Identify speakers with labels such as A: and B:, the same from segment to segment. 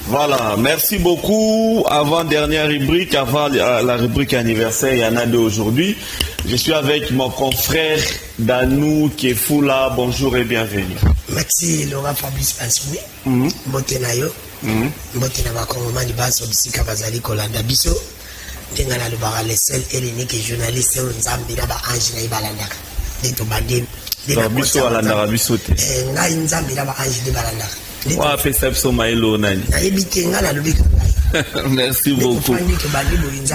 A: Voilà, merci beaucoup. Avant-dernière rubrique, avant la rubrique anniversaire, il y en a deux aujourd'hui. Je suis avec mon confrère Danou Kefula. Bonjour et bienvenue.
B: Merci Laura Fabrice Pansoumi. Mbotenayo. Mbotena bakongoma ni baso bisika bazali kolanda biso. Tengana le bara les seuls et l'unique journaliste Nzambi na ba ange na ibalandaka. Dito bande.
A: Biso alandaka biso te.
B: Ngai Nzambi na ba ange de balandaka.
A: Wa perception mailo nani. Merci beaucoup.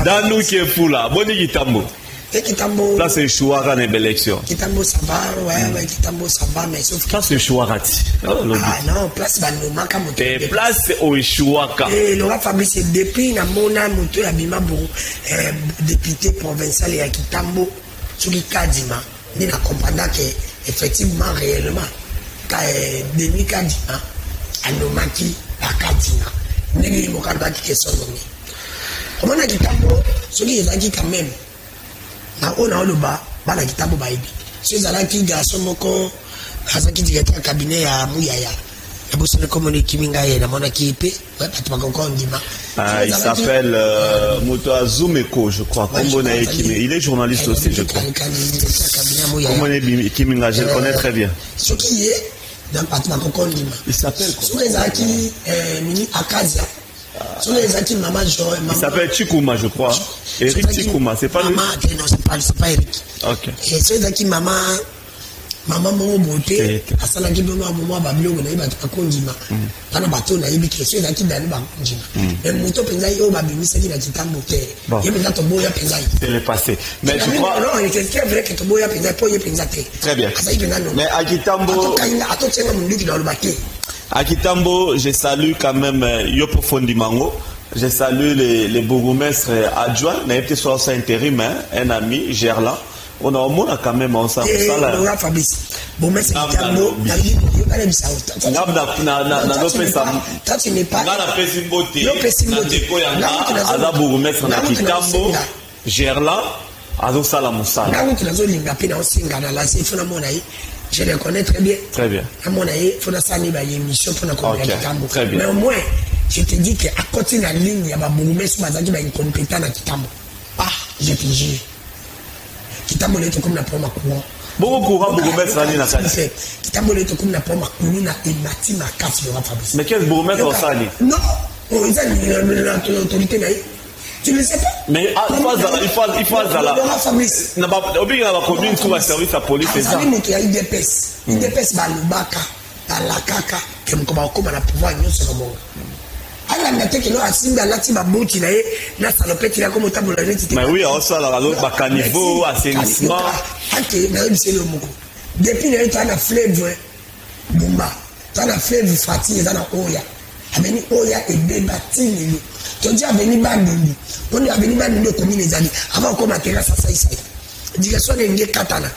A: Danou Kefula, boni kitambo.
B: Kitambo.
A: Là c'est Chouara dans l'élection.
B: Kitambo ça va, ouais, Kitambo ça va, mais sauf que.
A: Ça c'est Chouara.
B: Ah non, place Banoma Kamoto.
A: Place au Chouaka.
B: Et Laura Fabrice depuis na mona moto ya bima boro député provincial ya Kitambo sur le Kadima. Ni na comprendre que effectivement réellement Denis Kadima anomaki Kadima. Negi mokanda ki kesonome. Comment na Kitambo celui ezaki quand même. Na ona oloba bana Kitambo baibi. Ceux alaki garçon moko azaki directeur cabinet ya Muyaya.
A: Il s'appelle Moto Azumeko, je crois. Il est journaliste aussi, je crois. Kiminga, je le connais très bien. Il s'appelle quoi? Il s'appelle Chikuma, je crois. Eric Chikuma, c'est pas lui?
B: Non, c'est pas Eric.
A: Ok.
B: Et c'est maman mon beauté à salaki bono maman babilo na iba takondima bana bato na ibi question na kidani ba konjima mais moto penza yo babimisa ki na Kitambo te yebe na tombo ya penza
A: c'est le passé mais tu crois
B: non il est vrai que tombo ya penza po ye penza te
A: très bien mais à Kitambo à Kitambo je salue quand même Yopo Fondimango. Je salue les bourgmestres adjoints n'a été soit ça intérim un ami Gerland. On a au moins quand même ensemble ça là.
B: Laura Fabrice. Bon mais c'est Kitambo. Tu n'es pas.
A: Ada bourgmestre na Kitambo. Gerland. Azo sala musala.
B: Je le connais très bien.
A: Très bien.
B: À mon avis, il faut que ça n'y ait émission pour nous connaître Kitambo.
A: Très bien.
B: Mais au moins, je te dis qu'à côté de la ligne, il y a un bourgmestre qui est incompétent à Kitambo. Ah, je te jure. Kitambo leto comme na poma courant.
A: Beaucoup courant bourgmestre Sani na Sani.
B: Kitambo leto comme na poma courant na emati na carte de Fabrice.
A: Mais quel bourgmestre Sani?
B: Non, ils ont l'autorité là. Tu ne sais pas.
A: Mais il faut Zala.
B: Fabrice.
A: Na ba obi na ba commune tout va service à police c'est ça.
B: Zali moto ya IDPS. IDPS ba lubaka, ba lakaka ke mkoba okoma na pouvoir nyonso na bongo. Alors,
A: mais oui, on sort à l'autre caniveau, assainissement.
B: Depuis le temps, on a fleuve Bumba, on a fleuve Fatih, on a Oya. Aveni Oya et Bébati. Tu dis Aveni Bandini. On est Aveni Bandini comme les années. Avant qu'on m'a tiré ça, ça. Direction de Katana.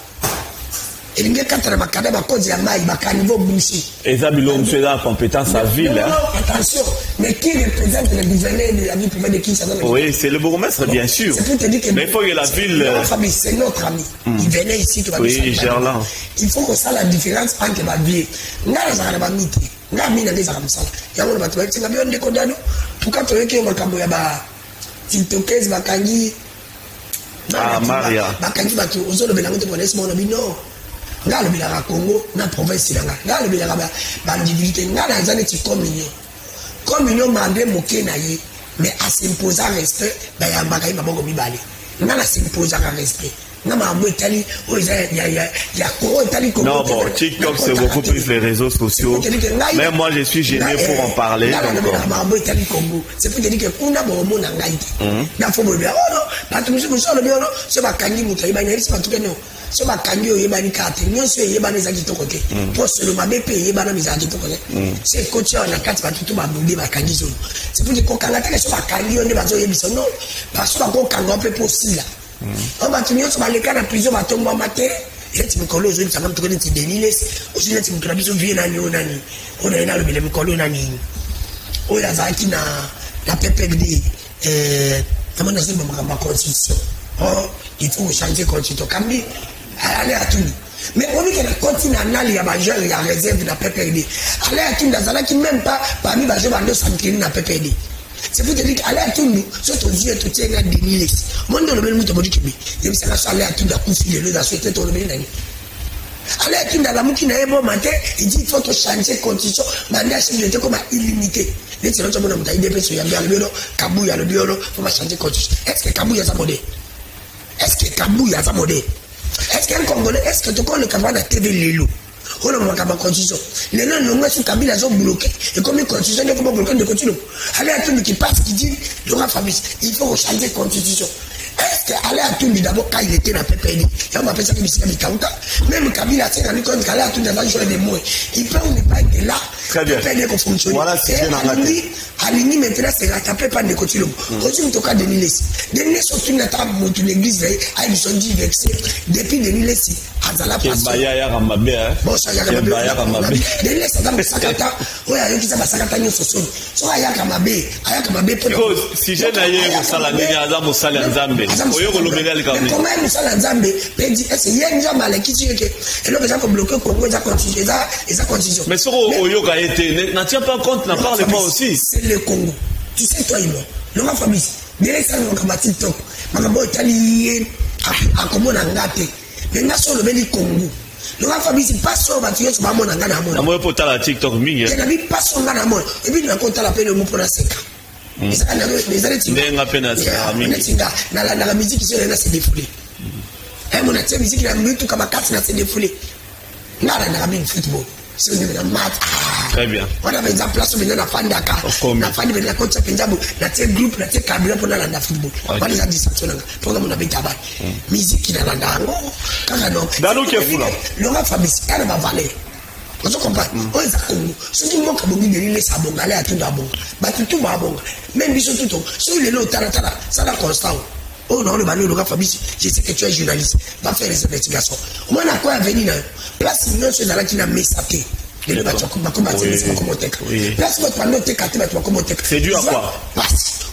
B: Et les quatre makada ba cause ya mai ba caniveau bouché.
A: Et ça bilom c'est la compétence à ville.
B: Non, attention, mais qui représente le gouverneur de la ville privée de Kinshasa?
A: Oui, c'est le bourgmestre bien sûr.
B: C'est pour te dire que
A: mais il faut que la ville
B: c'est notre ami. Il venait ici tu vas
A: oui, Gerland.
B: Il faut que ça la différence entre la vie. Nga za ba miti. Nga mina ndeza kamsala. Ya ngo ba tu ba bien ndeko dano. Pourquoi tu veux que makambo ya ba tintokez bakangi
A: ah Maria.
B: Bakangi ba tu ozolo belango te connais mon ami non. Nga le bilaka Congo na province là nga le bilaka ba individualité nga na zane ti communion mandé moké na ye mais à s'imposer respect ba ya mbaka yi mabongo mibale nga na s'imposer respect nga ma mo Italie o ya Congo Italie Congo.
A: Non bon TikTok c'est beaucoup plus les réseaux sociaux mais moi je suis gêné pour en parler donc
B: ma mo Italie Congo c'est pour te dire que kuna bo mo na ngai na fo bo bia oh non pas tout monsieur le bio c'est ba kangi mutai ba nyari c'est pas tout que non. So bakangi oyebani kate nyonso eyebana eza kitoko te po solo mabepe eyebana miza kitoko te c'est coach na kati batutu babudi bakangi zolo c'est pour dire kokanga te so bakangi onde bazo yebisa non parce que kokanga pe posila on batu nyonso baleka na prison batomba maté eti mikolo zo nsanga mtoko nti deniles osi neti mutula biso vie nani onani ona ina lo bele mikolo nani oya zaki na PPD amana c'est ma constitution oh il faut changer constitution kambi allez à tout Mais on dit que la continentale, il y a majeur, il y a réserve dans PPD. Allez à tout dans qui même pas parmi les gens qui s'entraînent dans PPD. C'est pour te dire qu'allez à tout nous, surtout aux yeux, tout est là, des milliers. Moi, dans le même temps, je dis que je me suis allé à tout dans le fil, le souhaité tout le monde. Allez à tout dans la mouki, n'a bon matin, il dit qu'il faut changer de condition, mandat chef de comme illimité. Les gens qui ont dit que y a le bureau, Kabouya le bureau, il faut changer de condition. Est-ce que Kabouya a sa modèle? Est-ce que Kabouya a sa modèle? Est-ce qu'un Congolais, est-ce que tu connais le Kabouya de TV Lelo? On a ma constitution. Les gens n'ont pas su Kabila ont bloqué. Et comme une constitution, il ne faut pas bloquer de constitution. Allez à tout le qui passe, qui dit, Fabrice, il faut changer de constitution. Est-ce qu'aller à tout d'abord quand il était dans le PPD, on appelle ça que c'est même Kabila, c'est quand il allait à tout d'abord, il des mots. Il peut ou ne pas être là.
A: Très bien.
B: Voilà, c'est Aligny maintenant, c'est rattrapé par des continuums. Aujourd'hui, on toque Denis Lessi. Denis Lessi, surtout, il a monté l'église, ils sont dit vexés. Depuis Denis Lessi, Azala passe. Bon, ça y a Ramabé. Denis Lessi, ça va Sakata. Oui, il y a qui ça Sakata, nous sommes. Soit il y a Ramabé.
A: Si j'ai naïe, au Salamé, Azam, au Salanzambe.
B: Comment il s'en Nzambe dit est-ce qu'il y a un mal qui dit que et là ils ont bloqué le Congo, ils ont constitution.
A: Mais ce Oyoka a été n'en tient pas compte, n'en parle pas aussi.
B: C'est le Congo. Tu sais toi il le ma famille. Bien ça on va TikTok. Makambo italien a comment ngate. Mais na solo beli Congo. Le ma famille c'est pas so ba tiyo ba mona ngana mona.
A: Na mo pota la TikTok mingi.
B: Et na bi pas so ngana mona. Et puis na compte la peine mo pour la 5. Les arrêtés. La musique qui s'est défoulée. Et mon action musique, la musique, comme à 4, s'est défoulée. Là, on a mis le football. C'est une mat.
A: Très bien.
B: On a mis en place maintenant la fan Dakar. La fan de la côte Sapinjabo, la tête groupe, la tête cabine pour la football. On les a dit ça. Programme on a mis tabac. Musique qui n'a pas d'ango.
A: Dans l'eau qui est fou là.
B: Laurent Fabrice, elle va valer. On se comprend. On est à Congo. Ce qui manque à Bongi, il est à Bonga, aller à tout d'abord. Bah, tout va à Bonga. Même si tout, si les lots, ça va constant. Oh non, le ballon, le Fabrice, je sais que tu es journaliste. Va faire les investigations. Moi, on a quoi à venir là? Place, non, c'est là qui a mis sa paix. Les bâtiments,
A: c'est dû à quoi?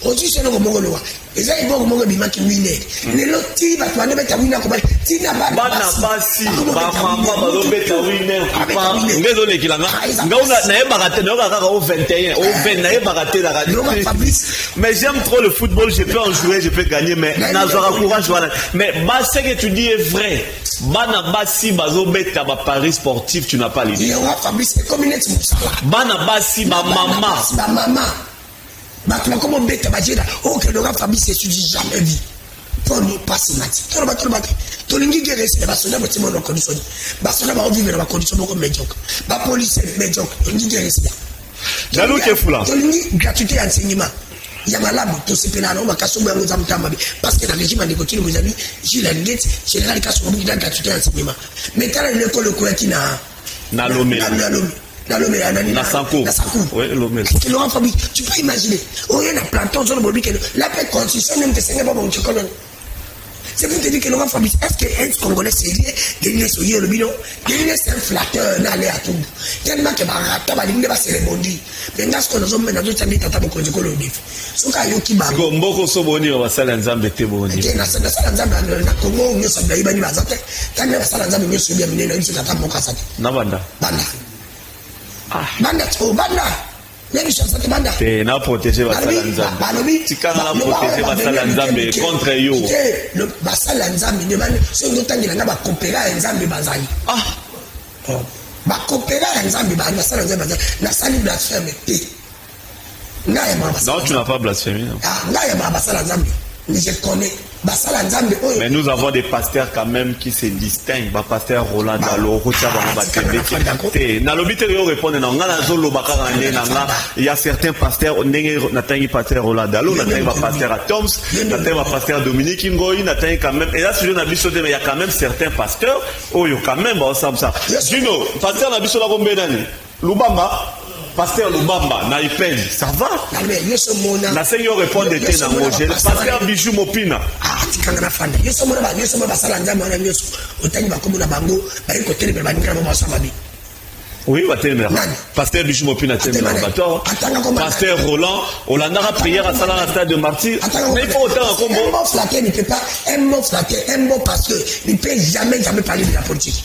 B: Aujourd'hui, c'est le Mongolo. Et ça, ils vont au Mongolo, qui winner. Les lots, tu vas te mettre à winner comme tu n'as pas.
A: Banabasi, maman, désolé qu'il a. Au 21, au 20, mais j'aime trop le football, je peux en jouer, je peux gagner, mais Nazara courage, voilà. Mais ce que tu dis est vrai. Banabasi, Bazobeta, Paris sportif, tu n'as pas l'idée. Banabasi, ma maman. Comment bête Bajeda, oh que Laurent Fabrice étudie jamais vu. Pour nous passer mati. Tout le monde qui reste, Barcelone va te condition. Barcelone va vivre dans la condition beaucoup médiocre. La police est médiocre. Tout le monde qui reste là. Jalou qui est fou là.
B: Tout le monde gratuité enseignement. Il y a malade, tout ce pénal, on va casser au parce que dans le régime a négocié, vous avez j'ai la nette, général casse au bout de la gratuité enseignement. Mais quand l'école le coin qui n'a
A: Nalomé.
B: Na
A: Sankou. Oui, Lomé.
B: Laurent Fabrice, tu peux imaginer. Oh, il y a un planton sur le bobby. La paix constitution, même que c'est pas bon, tu connais. C'est pour te dire que Laurent Fabrice, est-ce qu'un Congolais sérieux, Denis Soyer le bilan, Denis c'est un flatteur, n'allez à tout. Tellement que Barata, il ne va se rebondir. Mais dans ce qu'on a mis dans d'autres années, t'as beaucoup de colonies. Ce qu'il y a qui bat.
A: Gomboko Soboni, on va s'aller ensemble, t'es bon.
B: Na ensemble, na Congo, on s'en va y aller, quand on va s'aller ensemble, on se bien mener, on se va t'attendre mon cassade.
A: Nabanda.
B: Banda. Banda. Même chose, ça te banda.
A: T'es n'a protégé Bassalanzambe. Tu quand on a protégé Bassalanzambe contre yo.
B: Le Bassalanzambe, c'est un autant qu'il n'a pas coopéré à Nzambe Bazali. Coopérer à Nzambe Bassalanzambe, n'a sali blasphème.
A: Non, tu n'as pas blasphémé.
B: Je connais.
A: Mais nous avons des pasteurs quand même qui se distinguent. Pasteur Roland Dalo, il y a certains pasteurs, pasteur Roland Dalo, pasteur Atoms, pasteur Dominique Ngoï, quand même. Et là, il y a quand même certains pasteurs. Oh, il y a quand même ça. Juno, pasteur Nabiso la Rombédani, Lubamba. Pasteur Lubamba, Naïpel, ça va? La Seigneur répond de tes nangoges. Pasteur Bijou Mopina.
B: Tu quand la fan. Yo sommes
A: oui, pasteur Bijou Mopina, pasteur Roland, on a prière à Salah stade de Martyr. Mais il faut autant un combo.
B: Un mot flatté ne peut pas, un mot pasteur, il ne peut jamais parler de la politique.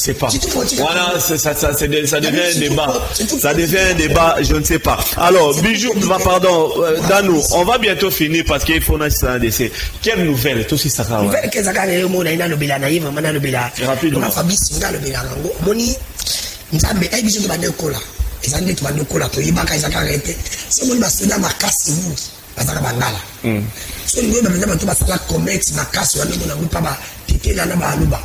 A: sais pas. Voilà, ça devient un débat. Ça devient un débat, je ne sais pas. Alors, Bijou, pardon, Danou, on va bientôt finir parce qu'il faut un décès. Quelle nouvelle, tout ça va?
B: Nouvelle que ça gagne le monde, il y a le bilan naïf, il y a le bilan.
A: Rapidement.
B: Fabrice, il y a le bilan. Moni, Nzambe, il y a le cola. Ils ont dit que le cola, il y a des arrêtés. Si on a ma casse, parce que bangala. Si on a commerce, ma casse, on a pas piqué dans la baluba.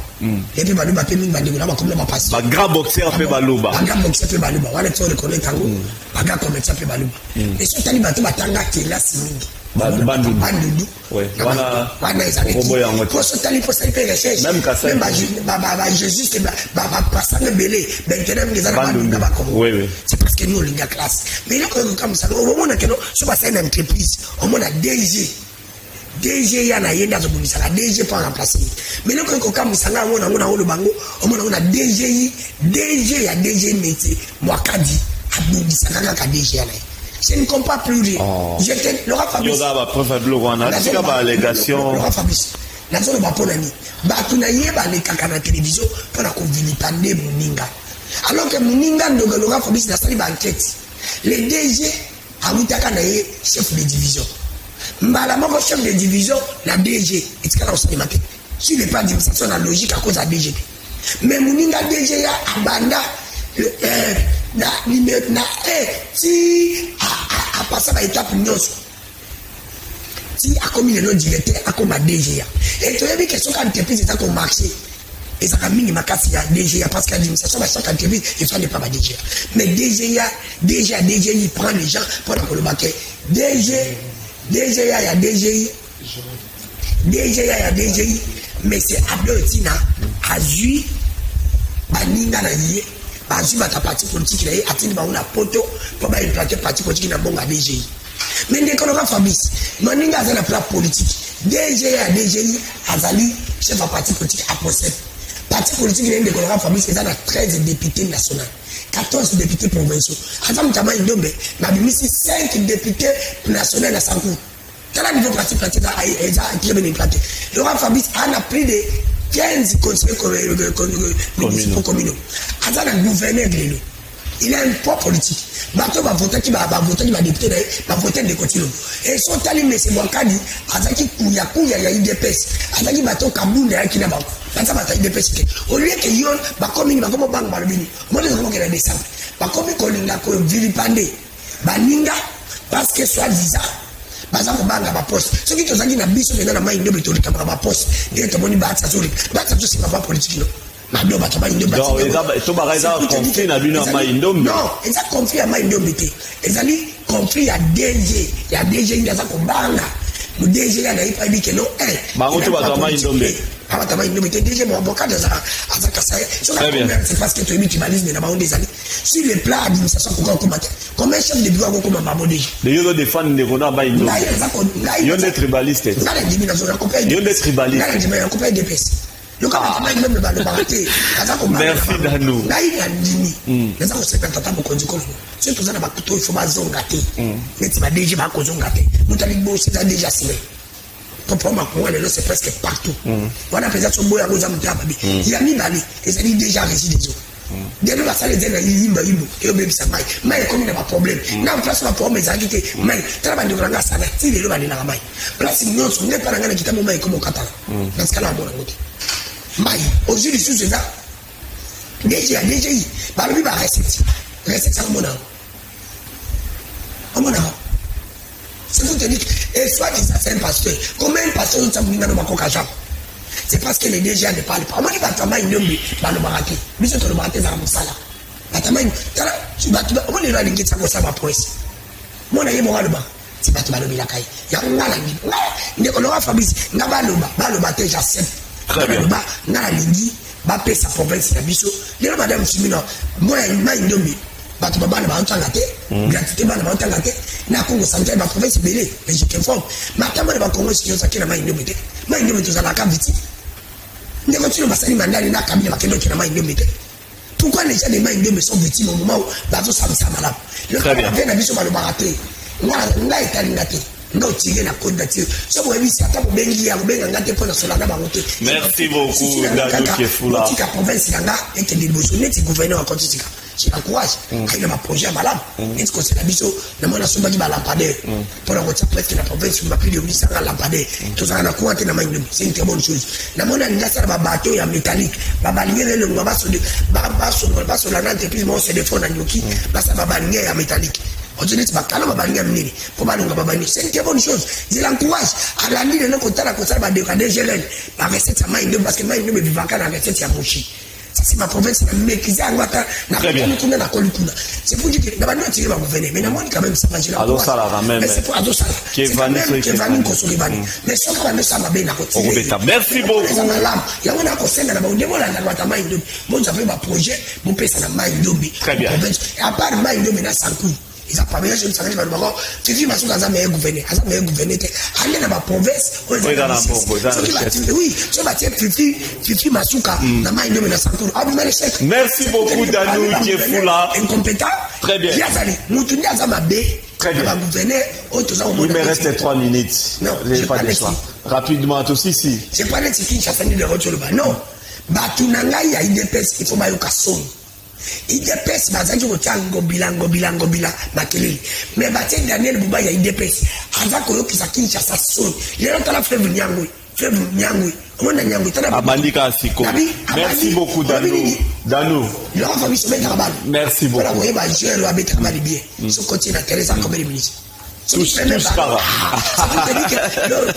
B: Et puis baluba peut nous baluba, on va comme la passe.
A: Un grand boxeur fait baluba.
B: Un grand boxeur fait baluba. On va le reconnaître tango. Un grand commerçant fait baluba. Et si on a dit batanga qui est là, c'est
A: Bandou. Ouais. Voilà.
B: Pour ce temps, il faut savoir recherche. Même Jésus, c'est passant le belé. Maintenant, les Arabes,
A: oui.
B: C'est parce que nous, on a classe. Mais là, comme ça, au moment où on a une entreprise, on a DG. DG, il y a un DG pour remplacer. Mais là, quand on a le bango, on a DG, il y a DG métier. Moi, Kadi, Abdou, ça a DG. Je ne comprends plus rien. J'étais Laura Fabrice.
A: Il y a une preuve de l'Ouganda. Il y a une allégation.
B: Laura Fabrice. La zone de Baponani. Batunaye, les caca la télévision pour la vilipender Mouninga. Alors que Mouninga, Laura Fabrice, n'a pas d'enquête. Les DG, à Moutakanaye, chef de division. Malamoko, chef de division, la DG, et ce qu'elle a aussi maté. Si n'est pas d'administration, la logique à cause de la DG. Mais Mouninga DG, à Banda, si à passer à l'étape si a commis le nom directeur a comme DGA et tu as vu que son entreprise est comme marché et ça a mis ma casse à DGA parce que l'administration va chaque entreprise il faut ne pas DGA mais DGA il prend les gens pour le baquet DGA il y a DGI mais c'est Abdel Azui Baninga na yé Azui ta parti politique là atteindre ba una poto pour ba implanter parti politique na bonga DGI mais dès qu'on va Fabrice Maninga a la place politique DGI Azali chef de parti politique à procès parti politique de Colorado Fabrice il a 13 députés nationaux 14 députés provinciaux Azam Tama Indombe na bimisi 5 députés nationaux na Sankou quand niveau parti politique a qui est implanté Laurent Fabrice a pris de 15 conseillers communaux. Azana gouverneur de l'eau. Il a un poids politique. Bateau va voter qui va député, va voter de continuer. Et son tali, mais c'est bon, Kadi, Azaki Kouya, il y a eu des pèses. Azaki bateau Kaboun, il y a qui là-bas. Ça va être des pèses. Au lieu que Yon, va comme il va comme banque Balbini. Moi, je ne sais pas descendre. Va comme il a vilipandé. Baninga, parce que soit disant. Baza kubanga ba poste ce qui tozangi na biso na na mai ndobe tolika ba poste et to boni ba tsa zuri ba tsa c'est pas politique non na ndo ba tabani ndo ba
A: to ba reza conflit na bino mai ndombe
B: non eza conflit ya mai ndombe te ezali conflit ya DG ndaza kubanga mu DG ya na ipa bi ke no
A: ba ngoto ba mai ndombe
B: aba tabani ndombe te DG mo avocat za azaka ça c'est parce que tu es tribalisme na ba onde ezali sur le plan administration ko combattre comme un chef de bureau ko komba ba DG
A: de yo défendre de kona ba indo yo des tribalistes
B: na l'élimination na compagnie
A: yo des tribalistes
B: na l'élimination compagnie de PS le cas ba même ba le baraté azako
A: merci Danou
B: na ina ndimi nza ko se tata mo konzi ko c'est tout ça na ba kuto il faut ba zonga te neti ba DG ba ko zonga te mutali bo c'est déjà signé pour moi c'est presque partout voilà peut-être boya ko za mutaba bi ya mi bali et ça dit déjà résidé dès que la salle est là yimba et même ça mai comme il n'a pas problème na place pas problème ça qui te mai travail de granga ça là si le bali na mai place non on n'est pas dans qui tamo mai comme katala dans ce cas là bon mai aujourd'hui sous ça déjà bali ba recette ça mon c'est vous te dire et soit que ça c'est un pasteur comment un pasteur ça vous n'a pas coca c'est parce que les DG ne parlent pas. Moi, je vais travailler dans le baraté. Mais je vais travailler dans le salon. Tu vas on est là, il y a ça va pour ici. Moi, je vais le bas. C'est pas tout le monde qui il y a un gars qui est là. Fabrice, il y a le bas, j'accepte.
A: Très bien.
B: Il y a l'indi, il y a sa province, il y a biso. Il y a madame Simina. Moi, il y a une demi. Batu baba na bantu ngate gratuité bana bantu ngate na Congo santé ba province belé mais je t'informe matama ba Congo si yo sakina mai ndomete za la kabiti ndeko tino basali mandali na kabila bakendo kina mai ndomete pourquoi les gens de mai ndomete sont victimes au moment où bato ça malade le cas na biso ba le baraté nga etali ngate
A: Merci beaucoup, Dadou Kefula.
B: Je l'encourage. Il y a un projet malade. Est-ce que c'est la mission? Le monde a souvent dit lampadaire. Pour la voiture, presque la province, on m'a pris de 800 lampadaires. Tout ça, on a quoi dans la main. C'est une très bonne chose. Le monde a un bateau métallique. Babalier, le baba sur la entreprise, moi, c'est des fonds à Nyoki. Parce que babalier métallique. On dit, c'est une très bonne chose. Je l'encourage. À la nuit, le côté, la côté, la décader, je l'aide. La recette, ça m'a aidé parce que moi, il me vit vacant la recette, c'est mouchi. C'est ma province, c'est pour dire que d'abord nous tirons gouverner, mais nous quand même ça va dire. Mais c'est pour Adosala. Mais ça quand même ça m'a bien côté.
A: Merci beaucoup.
B: Il y a un conseil là-bas, on demande la loi à Maïndobi. Bon, ça fait un projet, mon père ça na Maïndobi.
A: Très bien.
B: Et à part Maïndobi na Sankou. Ils ont pas bien je ne sais pas tu vis ma soeur dans un meilleur gouvernement aller dans ma province oui je vais tirer Fifi Masuka dans ma indome na Sankour.
A: Merci beaucoup Dadou Kefula.
B: Incompétent.
A: Très bien.
B: Mutuni azama B.
A: Très bien.
B: Il
A: me reste 3 minutes.
B: Non,
A: j'ai pas de choix. Rapidement aussi si.
B: C'est pas les qui chafani de retour là. Non. Batunanga ya IDPS il faut mayoka son. IDPS bazaki kotango bilango makelele mais batie Daniel Buba ya IDPS azako yokisa Kinshasa son lelo tala fleuve Nyangwe on a Nyangwe tala
A: Amalika Siko. Merci beaucoup Danou. Merci beaucoup.
B: Voilà, bah je dois mettre mal bien. Ce côté na Teresa comme le ministre.
A: Tous par
B: je peux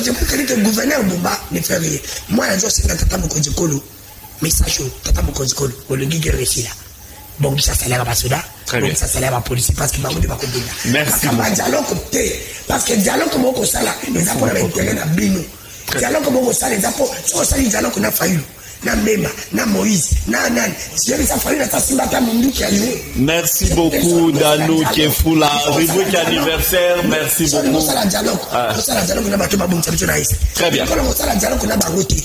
B: dire que le gouverneur Bumba ne fait rien. Moi un jour c'est Tata Mokonzikolo. Message Tata Mokonzikolo, le guide réussi là. Bon, ça salaire à Soda. Donc ça salaire à police parce que Bamoudi va couper là.
A: Merci.
B: Parce que dialogue comme on ça là, les apports avec intérêt na bino. Dialogue comme on ça les apports, so ça les dialogue qu'on a failli. Na Mbemba, na Moïse, na Nan. Si ça failli na Simba ta Mundu qui a joué.
A: Merci beaucoup Danou Kefula. Rubrique anniversaire, merci beaucoup.
B: Ça la dialogue. Ça la dialogue na bato ba bon sabito na is.
A: Très bien.
B: Ça la dialogue na ba roté.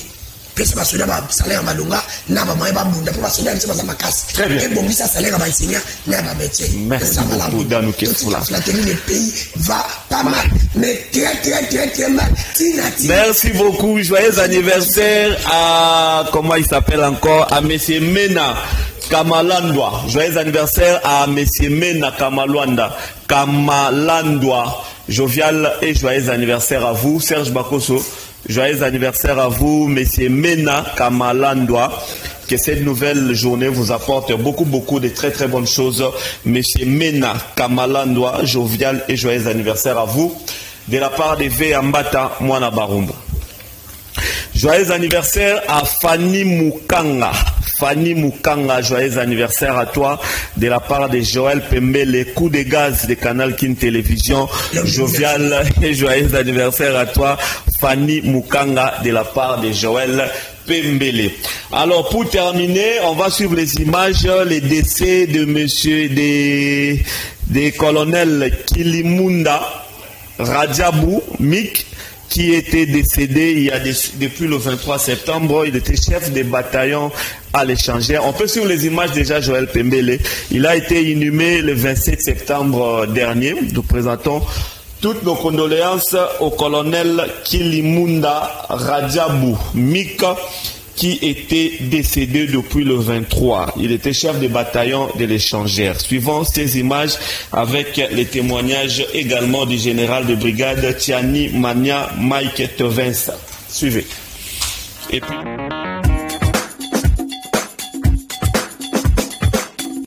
B: Pesa basoda ba salaire malonga na ba moyen ba bunda pour basoda nse ba makasi.
A: Très bien.
B: Et bon ça salaire ba enseignant na ba métier.
A: Merci beaucoup Danou Kefula.
B: Le pays va pas mal mais très mal.
A: Merci beaucoup. Joyeux anniversaire à comment il s'appelle encore à monsieur Mena Kamalandwa. Joyeux anniversaire à monsieur Mena Kamalandwa. Jovial et joyeux anniversaire à vous Serge Bakoso. Joyeux anniversaire à vous, Monsieur Mena Kamalandwa. Que cette nouvelle journée vous apporte beaucoup de très bonnes choses. Monsieur Mena Kamalandwa, jovial et joyeux anniversaire à vous. De la part de V. Ambata, Mwana Barumba. Joyeux anniversaire à Fanny Mukanga. Fanny Mukanga, joyeux anniversaire à toi de la part de Joël Pembe, les coups de gaz de Canal King Télévision. Jovial et joyeux anniversaire à toi, Fanny Mukanga, de la part de Joël Pembele. Alors pour terminer, on va suivre les images, les décès de monsieur des colonels Kilimunda Radjabou Mik, qui était décédé depuis le 23 septembre. Il était chef des bataillons à l'échangère. On peut suivre les images déjà, Joël Pembele. Il a été inhumé le 27 septembre dernier. Nous présentons toutes nos condoléances au colonel Kilimunda Radjabou Mika, qui était décédé depuis le 23. Il était chef de bataillon de l'échangère. Suivons ces images avec les témoignages également du général de brigade Tiani Mania Mike Tevens. Suivez. Et puis...